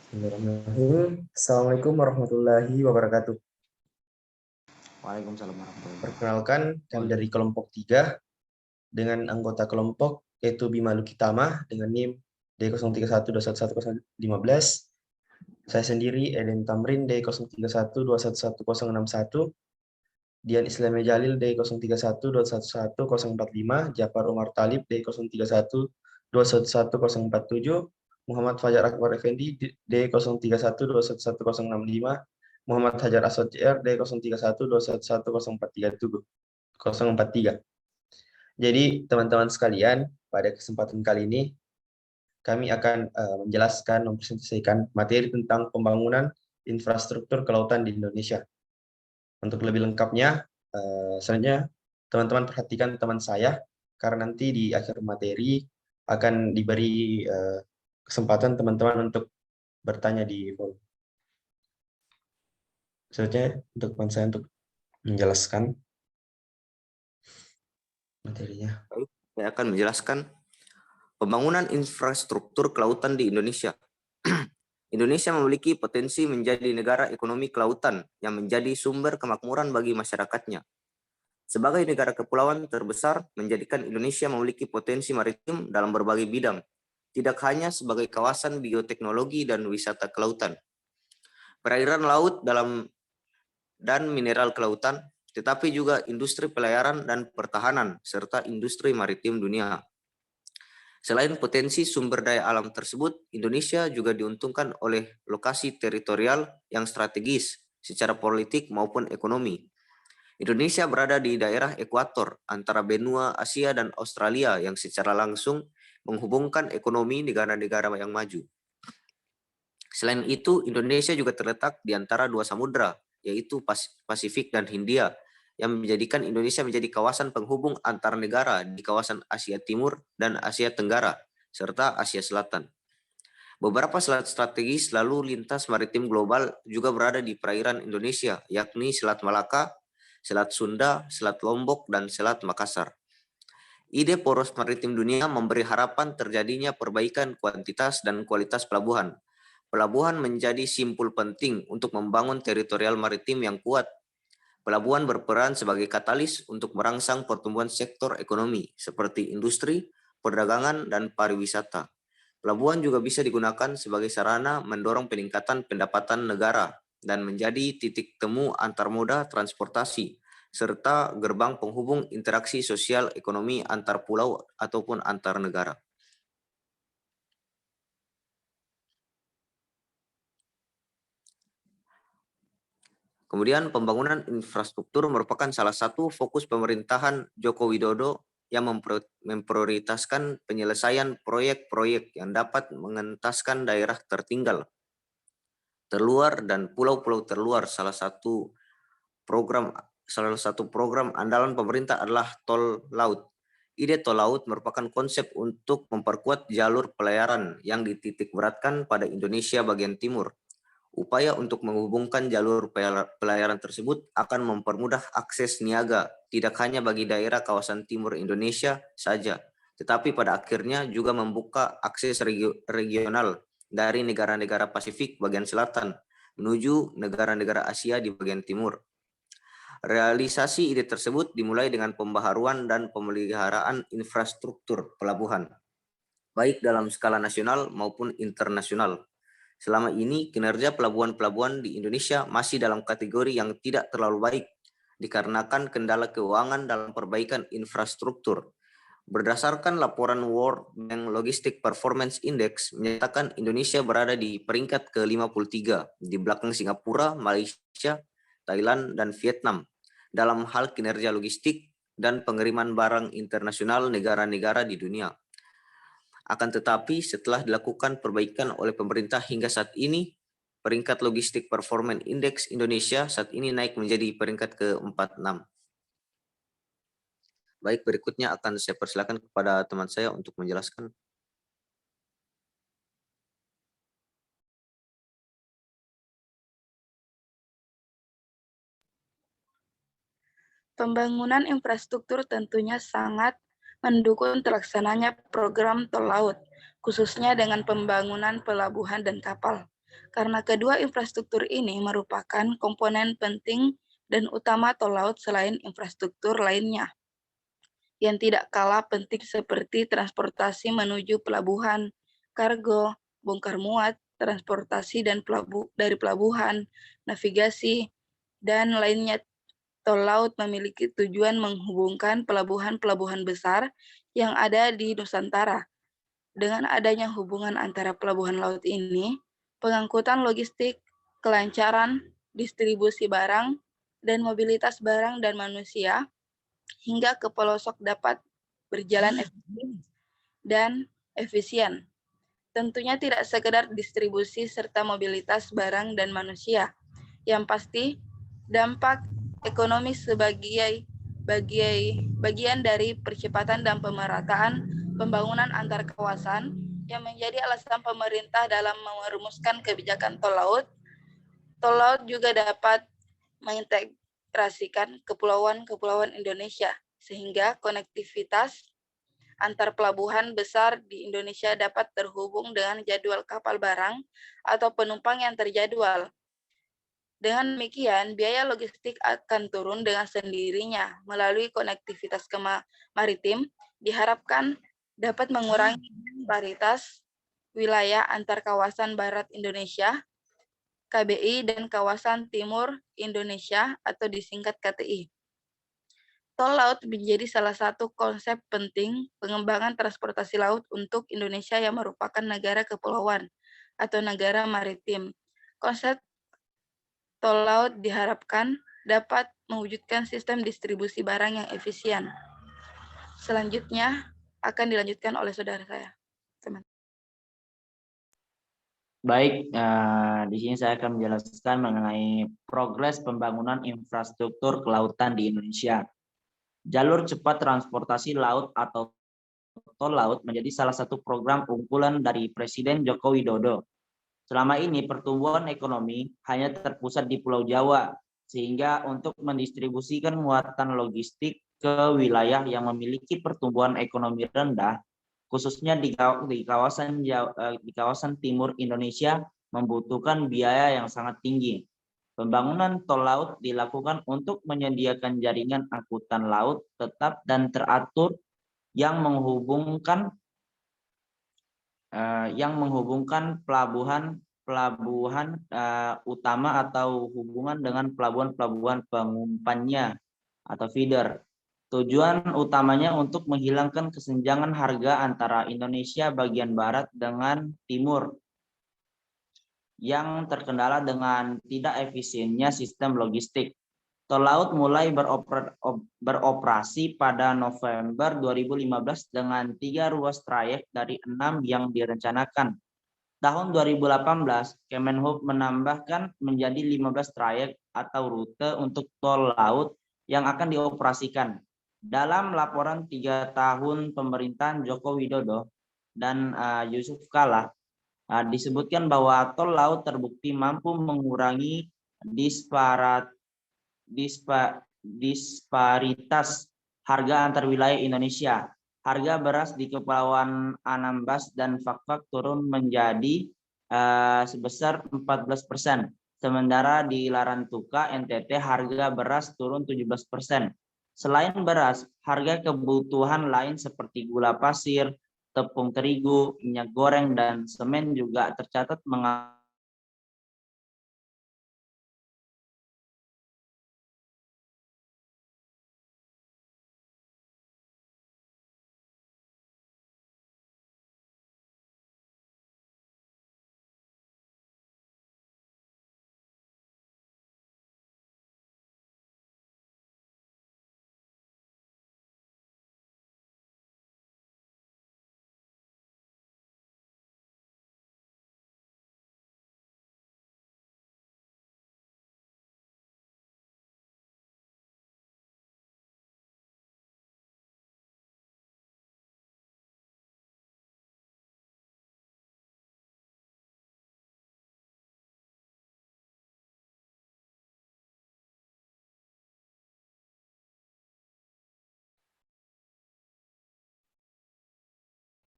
Bismillahirrahmanirrahim. Assalamualaikum warahmatullahi wabarakatuh. Waalaikumsalam warahmatullahi wabarakatuh. Perkenalkan, kami dari kelompok 3 dengan anggota kelompok yaitu Bima Lukitama dengan NIM D0312111015. Saya sendiri Eden Tamrin D0312111061, Dian Islamia Jalil D0312111045, Jafar Umar Talib D0312111047, Muhammad Fajar Akbar Effendi D0312111065, Muhammad Hajar Aswad JR D0312111043. Jadi teman-teman sekalian, pada kesempatan kali ini kami akan menjelaskan, mempresentasikan materi tentang pembangunan infrastruktur kelautan di Indonesia. Untuk lebih lengkapnya, selanjutnya teman-teman perhatikan teman saya, karena nanti di akhir materi akan diberi kesempatan teman-teman untuk bertanya di forum. Selanjutnya untuk teman saya untuk menjelaskan materinya. Saya akan menjelaskan pembangunan infrastruktur kelautan di Indonesia. Indonesia memiliki potensi menjadi negara ekonomi kelautan yang menjadi sumber kemakmuran bagi masyarakatnya. Sebagai negara kepulauan terbesar, menjadikan Indonesia memiliki potensi maritim dalam berbagai bidang, tidak hanya sebagai kawasan bioteknologi dan wisata kelautan, perairan laut dan mineral kelautan, tetapi juga industri pelayaran dan pertahanan, serta industri maritim dunia. Selain potensi sumber daya alam tersebut, Indonesia juga diuntungkan oleh lokasi teritorial yang strategis secara politik maupun ekonomi. Indonesia berada di daerah ekuator antara benua Asia dan Australia yang secara langsung menghubungkan ekonomi negara-negara yang maju. Selain itu, Indonesia juga terletak di antara dua samudra, yaitu Pasifik dan Hindia, yang menjadikan Indonesia menjadi kawasan penghubung antar negara di kawasan Asia Timur dan Asia Tenggara, serta Asia Selatan. Beberapa selat strategis lalu lintas maritim global juga berada di perairan Indonesia, yakni Selat Malaka, Selat Sunda, Selat Lombok, dan Selat Makassar. Ide poros maritim dunia memberi harapan terjadinya perbaikan kuantitas dan kualitas pelabuhan. Pelabuhan menjadi simpul penting untuk membangun teritorial maritim yang kuat. Pelabuhan berperan sebagai katalis untuk merangsang pertumbuhan sektor ekonomi seperti industri, perdagangan, dan pariwisata. Pelabuhan juga bisa digunakan sebagai sarana mendorong peningkatan pendapatan negara dan menjadi titik temu antar moda transportasi, serta gerbang penghubung interaksi sosial ekonomi antar pulau ataupun antar negara. Kemudian pembangunan infrastruktur merupakan salah satu fokus pemerintahan Joko Widodo yang memprioritaskan penyelesaian proyek-proyek yang dapat mengentaskan daerah tertinggal, terluar, dan pulau-pulau terluar. Salah satu program andalan pemerintah adalah tol laut. Ide tol laut merupakan konsep untuk memperkuat jalur pelayaran yang dititik beratkan pada Indonesia bagian timur. Upaya untuk menghubungkan jalur pelayaran tersebut akan mempermudah akses niaga, tidak hanya bagi daerah kawasan timur Indonesia saja, tetapi pada akhirnya juga membuka akses regional dari negara-negara Pasifik bagian selatan menuju negara-negara Asia di bagian timur. Realisasi ide tersebut dimulai dengan pembaharuan dan pemeliharaan infrastruktur pelabuhan, baik dalam skala nasional maupun internasional. Selama ini, kinerja pelabuhan-pelabuhan di Indonesia masih dalam kategori yang tidak terlalu baik, dikarenakan kendala keuangan dalam perbaikan infrastruktur. Berdasarkan laporan World Bank Logistic Performance Index, menyatakan Indonesia berada di peringkat ke-53, di belakang Singapura, Malaysia, Thailand, dan Vietnam, dalam hal kinerja logistik dan pengiriman barang internasional negara-negara di dunia. Akan tetapi setelah dilakukan perbaikan oleh pemerintah hingga saat ini, peringkat logistik performance index Indonesia saat ini naik menjadi peringkat ke-46. Baik, berikutnya akan saya persilakan kepada teman saya untuk menjelaskan. Pembangunan infrastruktur tentunya sangat mendukung terlaksananya program tol laut, khususnya dengan pembangunan pelabuhan dan kapal. karena kedua infrastruktur ini merupakan komponen penting dan utama tol laut selain infrastruktur lainnya yang tidak kalah penting seperti transportasi menuju pelabuhan, kargo, bongkar muat, transportasi dan dari pelabuhan, navigasi, dan lainnya. Tol laut memiliki tujuan menghubungkan pelabuhan-pelabuhan besar yang ada di Nusantara. Dengan adanya hubungan antara pelabuhan laut ini, pengangkutan logistik, kelancaran, distribusi barang, dan mobilitas barang dan manusia hingga ke pelosok dapat berjalan efektif dan efisien. Tentunya tidak sekedar distribusi serta mobilitas barang dan manusia. Yang pasti, dampak ekonomi sebagai bagian dari percepatan dan pemerataan pembangunan antar kawasan yang menjadi alasan pemerintah dalam merumuskan kebijakan tol laut. Tol laut juga dapat mengintegrasikan kepulauan-kepulauan Indonesia sehingga konektivitas antar pelabuhan besar di Indonesia dapat terhubung dengan jadwal kapal barang atau penumpang yang terjadwal. Dengan demikian, biaya logistik akan turun dengan sendirinya melalui konektivitas maritim, diharapkan dapat mengurangi disparitas wilayah antar kawasan Barat Indonesia, KBI, dan kawasan Timur Indonesia atau disingkat KTI. Tol laut menjadi salah satu konsep penting pengembangan transportasi laut untuk Indonesia yang merupakan negara kepulauan atau negara maritim. Konsep tol laut diharapkan dapat mewujudkan sistem distribusi barang yang efisien. Selanjutnya akan dilanjutkan oleh saudara saya. Baik, di sini saya akan menjelaskan mengenai progres pembangunan infrastruktur kelautan di Indonesia. Jalur cepat transportasi laut atau tol laut menjadi salah satu program unggulan dari Presiden Joko Widodo. Selama ini pertumbuhan ekonomi hanya terpusat di Pulau Jawa, sehingga untuk mendistribusikan muatan logistik ke wilayah yang memiliki pertumbuhan ekonomi rendah, khususnya di kawasan timur Indonesia, membutuhkan biaya yang sangat tinggi. Pembangunan tol laut dilakukan untuk menyediakan jaringan angkutan laut tetap dan teratur yang menghubungkan pelabuhan utama atau hubungan dengan pelabuhan-pelabuhan pengumpannya atau feeder. Tujuan utamanya untuk menghilangkan kesenjangan harga antara Indonesia bagian barat dengan timur yang terkendala dengan tidak efisiennya sistem logistik. Tol laut mulai beroperasi pada November 2015 dengan 3 ruas trayek dari 6 yang direncanakan. Tahun 2018, Kemenhub menambahkan menjadi 15 trayek atau rute untuk tol laut yang akan dioperasikan. Dalam laporan 3 tahun pemerintahan Joko Widodo dan Yusuf Kala, disebutkan bahwa tol laut terbukti mampu mengurangi disparitas harga antar wilayah Indonesia. Harga beras di Kepulauan Anambas dan Fakfak turun menjadi sebesar 14%. Sementara di Larantuka, NTT, harga beras turun 17%. Selain beras, harga kebutuhan lain seperti gula pasir, tepung terigu, minyak goreng, dan semen juga tercatat mengalami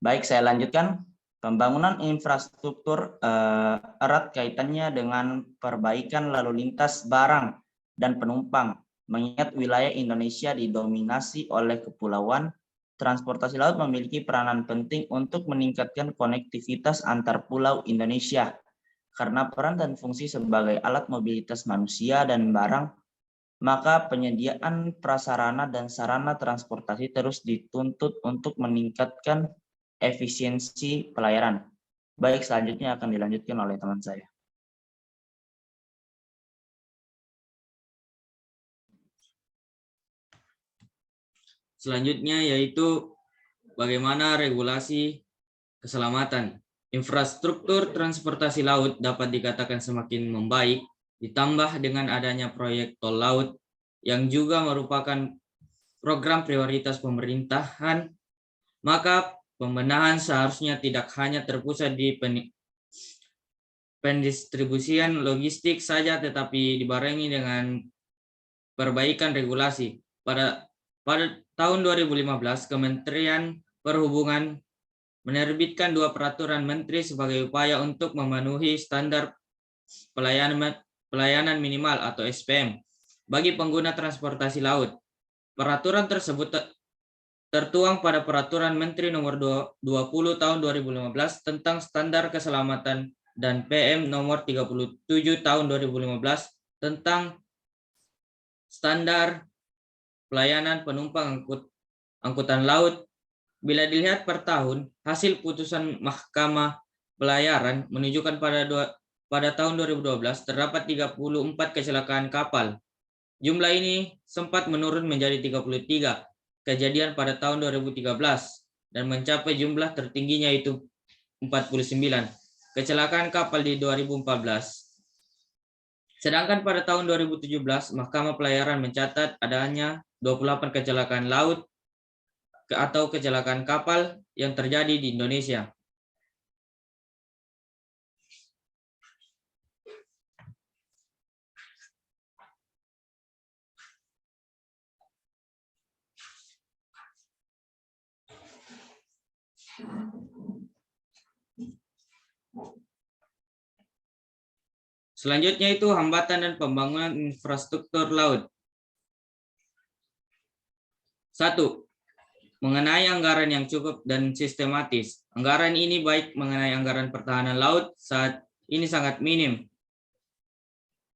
Baik, saya lanjutkan. Pembangunan infrastruktur erat kaitannya dengan perbaikan lalu lintas barang dan penumpang. Mengingat wilayah Indonesia didominasi oleh kepulauan, transportasi laut memiliki peranan penting untuk meningkatkan konektivitas antar pulau Indonesia. Karena peran dan fungsi sebagai alat mobilitas manusia dan barang, maka penyediaan prasarana dan sarana transportasi terus dituntut untuk meningkatkan efisiensi pelayaran. Baik, selanjutnya akan dilanjutkan oleh teman saya. Selanjutnya yaitu bagaimana regulasi keselamatan. Infrastruktur transportasi laut dapat dikatakan semakin membaik, ditambah dengan adanya proyek tol laut yang juga merupakan program prioritas pemerintahan, maka pembenahan seharusnya tidak hanya terpusat di pendistribusian logistik saja, tetapi dibarengi dengan perbaikan regulasi. Pada tahun 2015, Kementerian Perhubungan menerbitkan 2 peraturan menteri sebagai upaya untuk memenuhi standar pelayanan minimal atau SPM bagi pengguna transportasi laut. Peraturan tersebut tertuang pada Peraturan Menteri Nomor 20 Tahun 2015 tentang Standar Keselamatan dan PM Nomor 37 Tahun 2015 tentang Standar Pelayanan Penumpang Angkutan Laut. Bila dilihat per tahun, hasil putusan Mahkamah Pelayaran menunjukkan pada tahun 2012 terdapat 34 kecelakaan kapal. Jumlah ini sempat menurun menjadi 33 kejadian pada tahun 2013 dan mencapai jumlah tertingginya itu 49 kecelakaan kapal di 2014. Sedangkan pada tahun 2017, Mahkamah Pelayaran mencatat adanya 28 kecelakaan laut atau kecelakaan kapal yang terjadi di Indonesia. Selanjutnya itu hambatan dan pembangunan infrastruktur laut. 1. Mengenai anggaran yang cukup dan sistematis. Anggaran ini baik mengenai anggaran pertahanan laut saat ini sangat minim.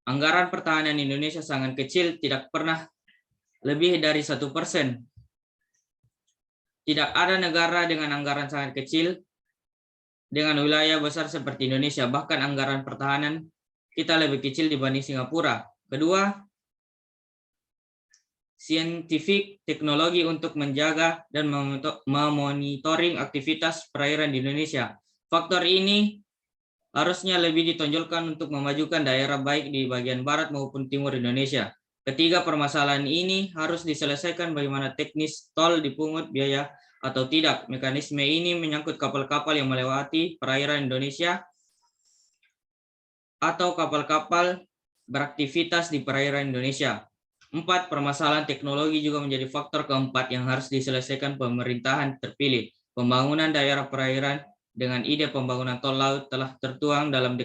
Anggaran pertahanan Indonesia sangat kecil, tidak pernah lebih dari 1%. Tidak ada negara dengan anggaran sangat kecil dengan wilayah besar seperti Indonesia. Bahkan anggaran pertahanan kita lebih kecil dibanding Singapura. Kedua, saintifik teknologi untuk menjaga dan memonitoring aktivitas perairan di Indonesia. Faktor ini harusnya lebih ditonjolkan untuk memajukan daerah baik di bagian barat maupun timur Indonesia. Ketiga, permasalahan ini harus diselesaikan bagaimana teknis tol dipungut biaya atau tidak. Mekanisme ini menyangkut kapal-kapal yang melewati perairan Indonesia atau kapal-kapal beraktivitas di perairan Indonesia. 4. Permasalahan teknologi juga menjadi faktor keempat yang harus diselesaikan pemerintahan terpilih. Pembangunan daerah perairan dengan ide pembangunan tol laut telah tertuang dalam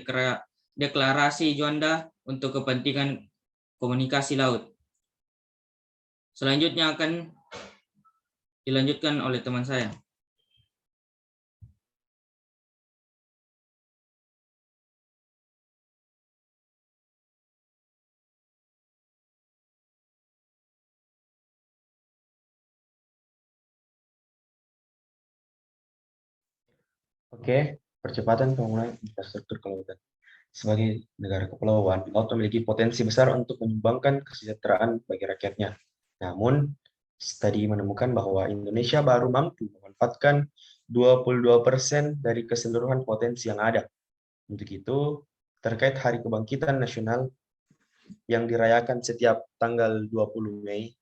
deklarasi Juanda untuk kepentingan komunikasi laut. Selanjutnya akan dilanjutkan oleh teman saya. Oke, percepatan pembangunan infrastruktur kelautan. Sebagai negara kepulauan, laut memiliki potensi besar untuk menyumbangkan kesejahteraan bagi rakyatnya. Namun, studi menemukan bahwa Indonesia baru mampu memanfaatkan 22% dari keseluruhan potensi yang ada. Untuk itu, terkait Hari Kebangkitan Nasional yang dirayakan setiap tanggal 20 Mei,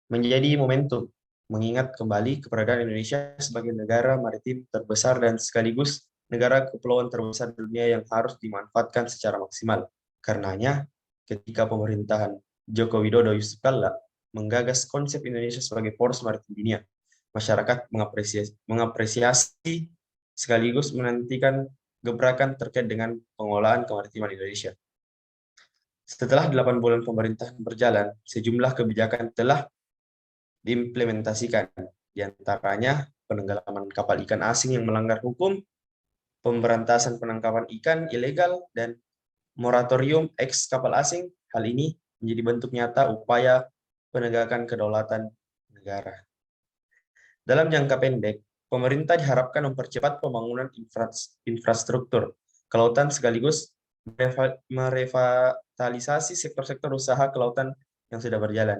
menjadi momentum mengingat kembali keberadaan Indonesia sebagai negara maritim terbesar dan sekaligus negara kepulauan terbesar di dunia yang harus dimanfaatkan secara maksimal. Karenanya, ketika pemerintahan Joko Widodo Yusuf Kalla menggagas konsep Indonesia sebagai poros maritim dunia, masyarakat mengapresiasi sekaligus menantikan gebrakan terkait dengan pengolahan kemaritiman Indonesia. Setelah 8 bulan pemerintahan berjalan, sejumlah kebijakan telah diimplementasikan, di antaranya penenggelaman kapal ikan asing yang melanggar hukum, pemberantasan penangkapan ikan ilegal, dan moratorium eks kapal asing. Hal ini menjadi bentuk nyata upaya penegakan kedaulatan negara. Dalam jangka pendek, pemerintah diharapkan mempercepat pembangunan infrastruktur kelautan sekaligus merevitalisasi sektor-sektor usaha kelautan yang sudah berjalan.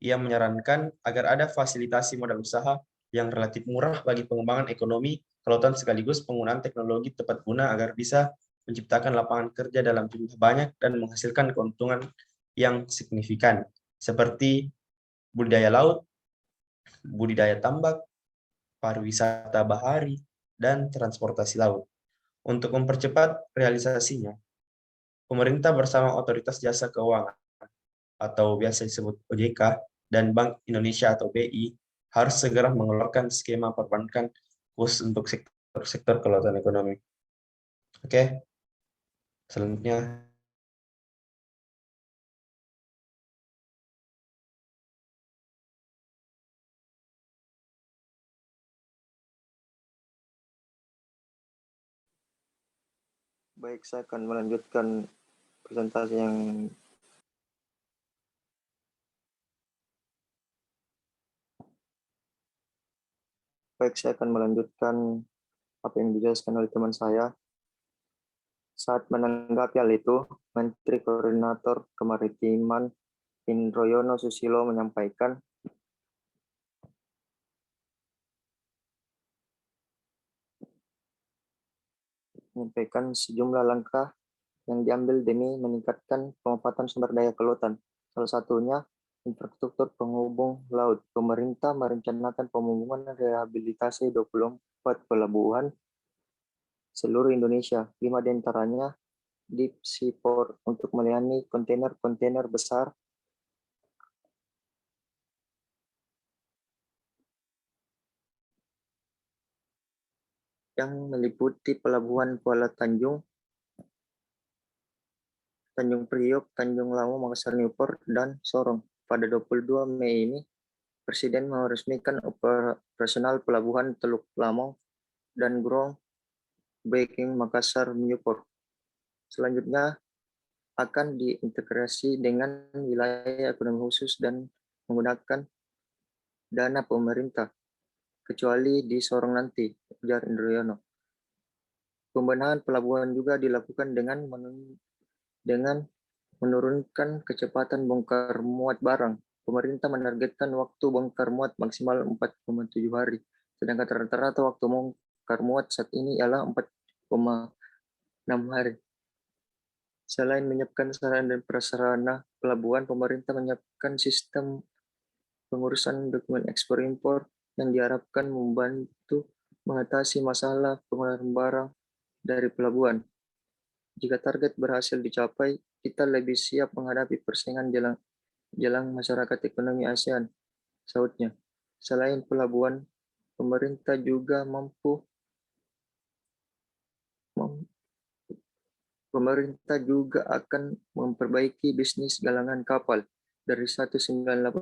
Ia menyarankan agar ada fasilitasi modal usaha yang relatif murah bagi pengembangan ekonomi kelautan sekaligus penggunaan teknologi tepat guna agar bisa menciptakan lapangan kerja dalam jumlah banyak dan menghasilkan keuntungan yang signifikan, seperti budidaya laut, budidaya tambak, pariwisata bahari, dan transportasi laut. Untuk mempercepat realisasinya, pemerintah bersama Otoritas Jasa Keuangan atau biasa disebut OJK dan Bank Indonesia atau BI harus segera mengeluarkan skema perbankan khusus untuk sektor kelautan ekonomi. Oke, selanjutnya. Baik, saya akan melanjutkan presentasi yang saya akan melanjutkan apa yang dijelaskan oleh teman saya. Saat menanggapi hal itu, Menteri Koordinator Kemaritiman Indroyono Susilo menyampaikan sejumlah langkah yang diambil demi meningkatkan pemanfaatan sumber daya kelautan. Salah satunya infrastruktur penghubung laut. Pemerintah merencanakan pembangunan rehabilitasi 24 pelabuhan seluruh Indonesia, 5 diantaranya deep sea port untuk melayani kontainer-kontainer besar yang meliputi pelabuhan Kuala Tanjung, Tanjung Priok, Tanjung Lamo, Makassar Newport, dan Sorong. Pada 22 Mei ini, Presiden meresmikan operasional pelabuhan Teluk Lamong dan Grong Baiking Makassar Newport. Selanjutnya akan diintegrasi dengan wilayah ekonomi khusus dan menggunakan dana pemerintah, kecuali di Sorong nanti, ujar Indroyono. Pembenahan pelabuhan juga dilakukan dengan menurunkan kecepatan bongkar muat barang. Pemerintah menargetkan waktu bongkar muat maksimal 4,7 hari, sedangkan rata-rata waktu bongkar muat saat ini ialah 4,6 hari. Selain menyiapkan sarana dan prasarana pelabuhan, pemerintah menyiapkan sistem pengurusan dokumen ekspor impor yang diharapkan membantu mengatasi masalah penggunaan barang dari pelabuhan. Jika target berhasil dicapai, kita lebih siap menghadapi persaingan jelang masyarakat ekonomi ASEAN, sahutnya. Selain pelabuhan, pemerintah juga akan memperbaiki bisnis galangan kapal dari 198